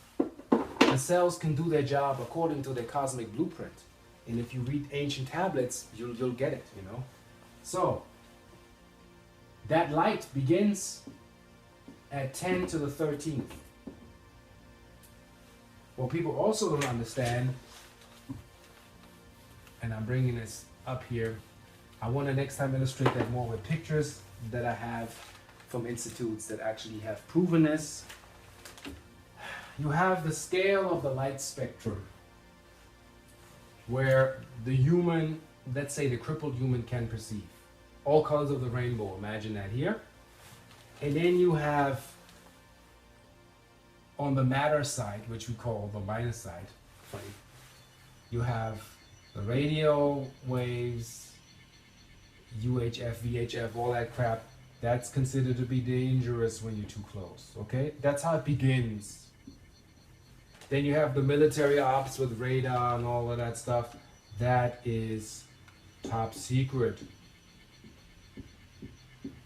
the cells can do their job according to their cosmic blueprint. And if you read ancient tablets, you'll get it, So, that light begins at 10 to the 13th. What people also don't understand, and I'm bringing this up here, I want to next time illustrate that more with pictures that I have from institutes that actually have proven this. You have the scale of the light spectrum, where the human, let's say the crippled human, can perceive all colors of the rainbow. Imagine that here. And then you have on the matter side, which we call the minus side, funny, you have the radio waves, UHF, VHF, all that crap. That's considered to be dangerous when you're too close, okay? That's how it begins. Then you have the military ops with radar and all of that stuff. That is top secret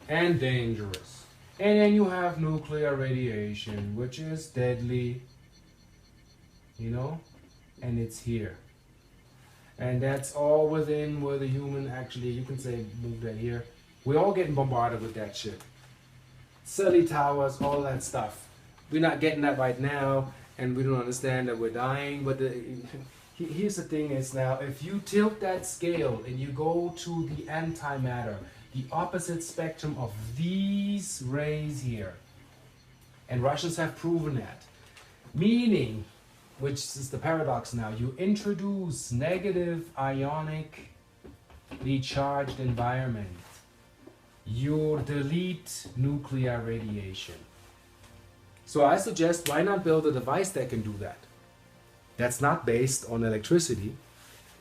and dangerous. And then you have nuclear radiation, which is deadly, and it's here. And that's all within where the human actually, you can say, move that here. We're all getting bombarded with that shit. Celly towers, all that stuff. We're not getting that right now, and we don't understand that we're dying. But here's the thing is now, if you tilt that scale and you go to the antimatter, the opposite spectrum of these rays here, and Russians have proven that, meaning which is the paradox now, you introduce negative ionically charged environment, you delete nuclear radiation. So I suggest, why not build a device that can do that? That's not based on electricity.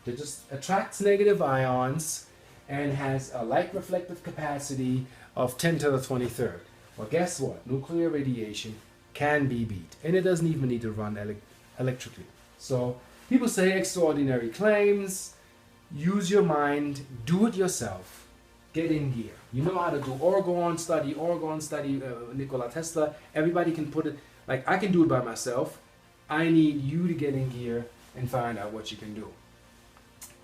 It just attracts negative ions and has a light reflective capacity of 10 to the 23rd. Well, guess what? Nuclear radiation can be beat, and it doesn't even need to run electrically. So people say extraordinary claims. Use your mind, do it yourself, get in gear. You know how to do orgone study, Nikola Tesla. Everybody can put it, like I can do it by myself. I need you to get in gear and find out what you can do.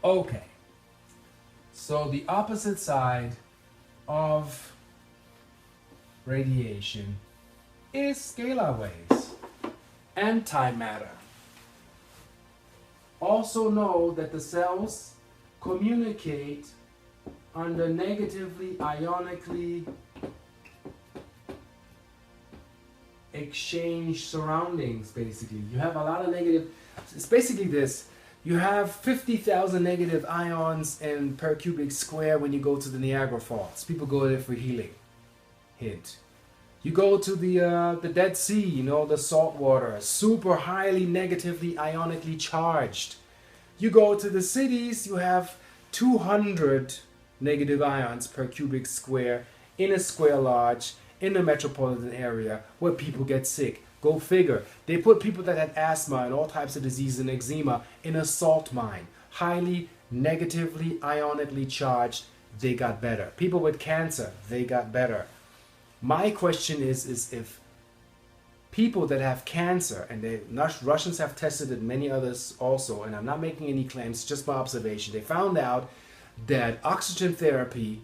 Okay, so the opposite side of radiation is scalar waves, antimatter. Also know that the cells communicate under negatively ionically exchanged surroundings. Basically, you have a lot of negative. It's basically this. You have 50,000 negative ions in per cubic square when you go to the Niagara Falls. People go there for healing. Hint. You go to the Dead Sea, you know, the salt water, super highly negatively ionically charged. You go to the cities, you have 200 negative ions per cubic square in a square large in the metropolitan area where people get sick. Go figure. They put people that had asthma and all types of disease and eczema in a salt mine. Highly negatively ionically charged, they got better. People with cancer, they got better. My question is if people that have cancer, and Russians have tested it, many others also, and I'm not making any claims, just my observation, they found out that oxygen therapy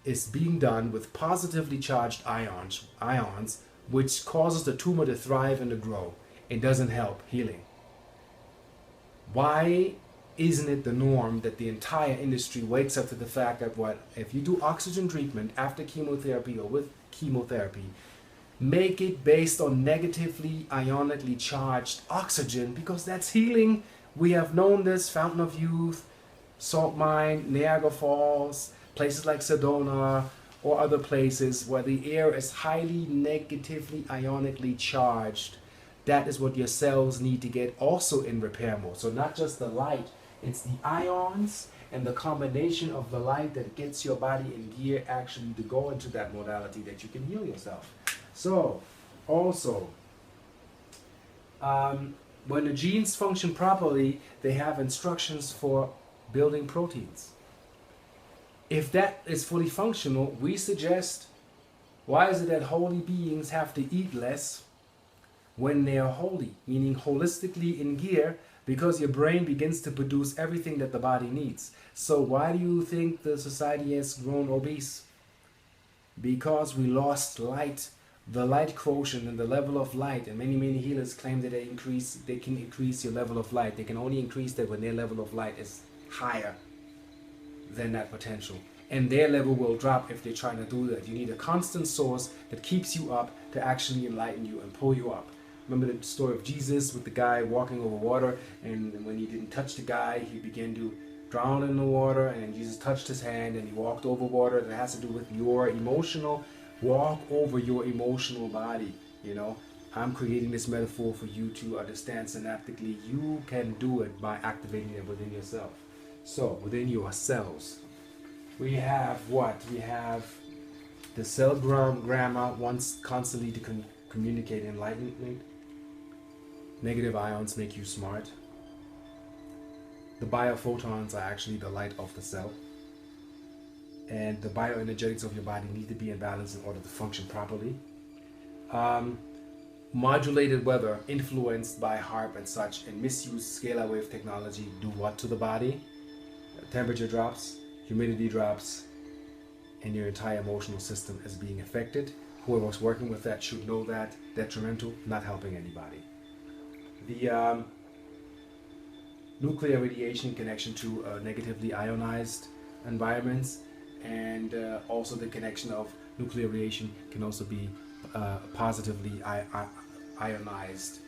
is being done with positively charged ions, which causes the tumor to thrive and to grow. It doesn't help healing. Why isn't it the norm that the entire industry wakes up to the fact that what if you do oxygen treatment after chemotherapy or with chemotherapy, make it based on negatively ionically charged oxygen, because that's healing. We have known this. Fountain of Youth, salt mine, Niagara Falls, places like Sedona, or other places where the air is highly negatively ionically charged. That is what your cells need to get also in repair mode. So not just the light, it's the ions and the combination of the light that gets your body in gear actually to go into that modality that you can heal yourself. So also, when the genes function properly, they have instructions for building proteins. If that is fully functional, we suggest, why is it that holy beings have to eat less when they are holy, meaning holistically in gear, because your brain begins to produce everything that the body needs. So why do you think the society has grown obese? Because we lost light, the light quotient and the level of light, and many healers claim that they can increase your level of light. They can only increase that when their level of light is higher than that potential, and their level will drop if they're trying to do that. You need a constant source that keeps you up to actually enlighten you and pull you up. Remember the story of Jesus with the guy walking over water, and when he didn't touch the guy, he began to drown in the water, and Jesus touched his hand and he walked over water. That has to do with your emotional, walk over your emotional body. You know, I'm creating this metaphor for you to understand synaptically. You can do it by activating it within yourself. So within your cells, we have what? We have the cell grammar wants constantly to communicate enlightenment. Negative ions make you smart. The biophotons are actually the light of the cell. And the bioenergetics of your body need to be in balance in order to function properly. Modulated weather influenced by HARP and such, and misused scalar wave technology do what to the body? Temperature drops, humidity drops, and your entire emotional system is being affected. Whoever's working with that should know that. Detrimental, not helping anybody. The nuclear radiation connection to negatively ionized environments, and also the connection of nuclear radiation can also be positively ionized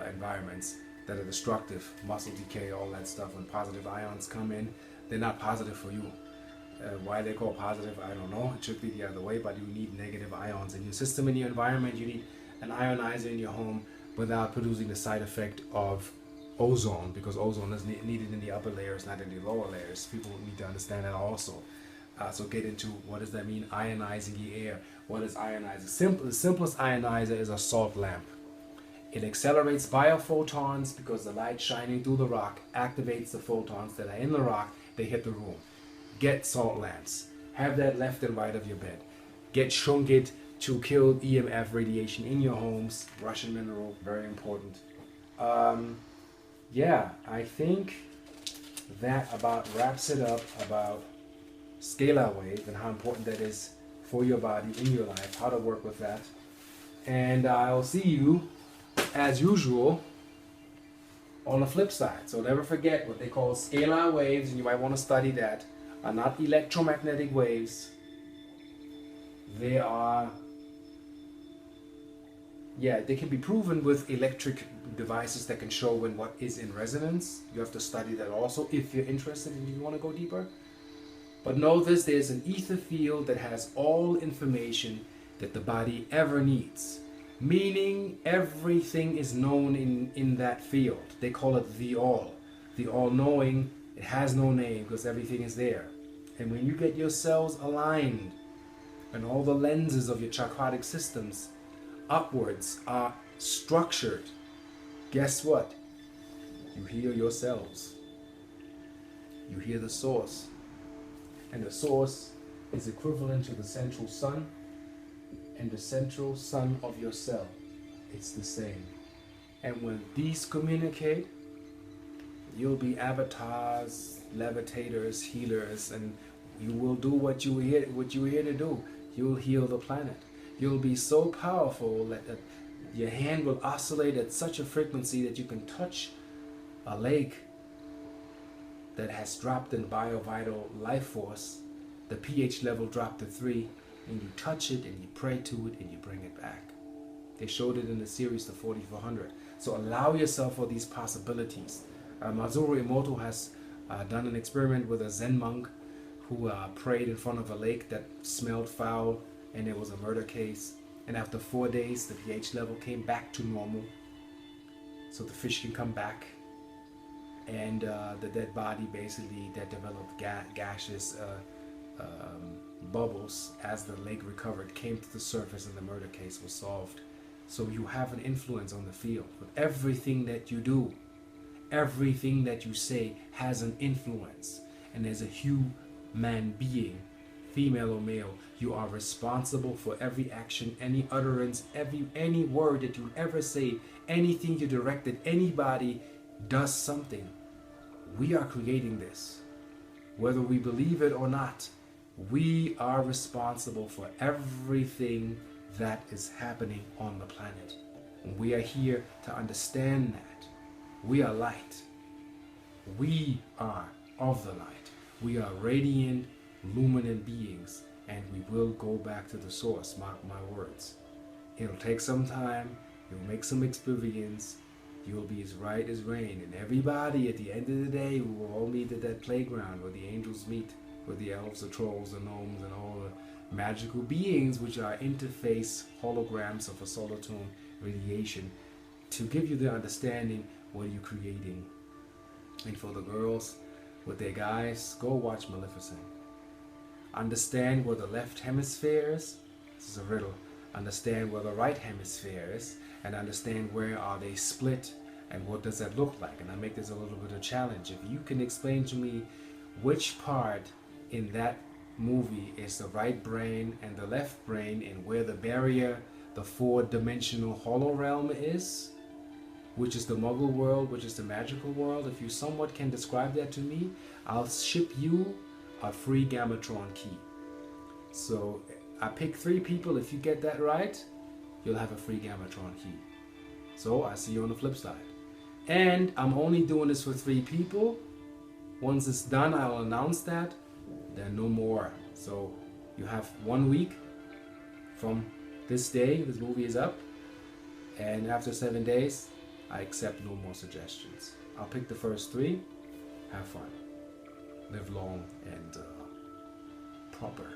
environments that are destructive, muscle decay, all that stuff. When positive ions come in, they're not positive for you. Why they call positive, I don't know. It should be the other way, but you need negative ions in your system, in your environment. You need an ionizer in your home without producing the side effect of ozone, because ozone is needed in the upper layers, not in the lower layers. People need to understand that also. So get into what does that mean, ionizing the air. What is ionizing? The simplest ionizer is a salt lamp. It accelerates biophotons because the light shining through the rock activates the photons that are in the rock. They hit the room. Get salt lamps. Have that left and right of your bed. Get shungite to kill EMF radiation in your homes. Russian mineral, very important. Yeah, I think that about wraps it up about scalar wave and how important that is for your body, in your life, how to work with that. And I'll see you, as usual, on the flip side. So never forget what they call scalar waves, and you might want to study that, are not electromagnetic waves. They are, yeah, they can be proven with electric devices that can show when what is in resonance. You have to study that also if you're interested and you want to go deeper. But know this, there's an ether field that has all information that the body ever needs. Meaning everything is known in that field. They call it the all. The all-knowing. It has no name because everything is there. And when you get your cells aligned and all the lenses of your chakratic systems upwards are structured, guess what? You hear your cells. You hear the source. And the source is equivalent to the central sun and the central sun of your cell. It's the same. And when these communicate, you'll be avatars, levitators, healers, and you will do what you were here to do. You'll heal the planet. You'll be so powerful that your hand will oscillate at such a frequency that you can touch a lake that has dropped in biovital life force. The pH level dropped to 3, and you touch it and you pray to it and you bring it back. They showed it in the series, the 4400. So allow yourself for these possibilities. Masaru Emoto has done an experiment with a Zen monk who prayed in front of a lake that smelled foul, and it was a murder case. And after 4 days, the pH level came back to normal, so the fish can come back. And the dead body basically that developed gaseous bubbles as the lake recovered came to the surface, and the murder case was solved. So you have an influence on the field. With everything that you do, everything that you say has an influence. And as a human being, female or male, you are responsible for every action, any utterance, any word that you ever say, anything you direct at anybody does something. We are creating this. Whether we believe it or not, we are responsible for everything that is happening on the planet. And we are here to understand that. We are light. We are of the light. We are radiant, luminant beings, and we will go back to the source, mark my words. It'll take some time, you'll make some experience, you'll be as right as rain, and everybody at the end of the day, we will all meet at that playground where the angels meet, where the elves, the trolls, the gnomes, and all the magical beings, which are interface holograms of a solar tone radiation, to give you the understanding what you're creating. And for the girls with their guys, go watch Maleficent. Understand where the left hemisphere is. This is a riddle. Understand where the right hemisphere is, and understand where are they split and what does that look like. And I make this a little bit of a challenge. If you can explain to me which part in that movie is the right brain and the left brain, and where the barrier, the four-dimensional hollow realm is, which is the muggle world, which is the magical world, if you somewhat can describe that to me, I'll ship you a free Gamatron key. So I pick 3 people. If you get that right, you'll have a free Gamatron key. So I see you on the flip side. And I'm only doing this for 3 people. Once it's done, I'll announce that. Then no more. So you have 1 week from this day. This movie is up. And after 7 days, I accept no more suggestions. I'll pick the first 3. Have fun. Live long and proper.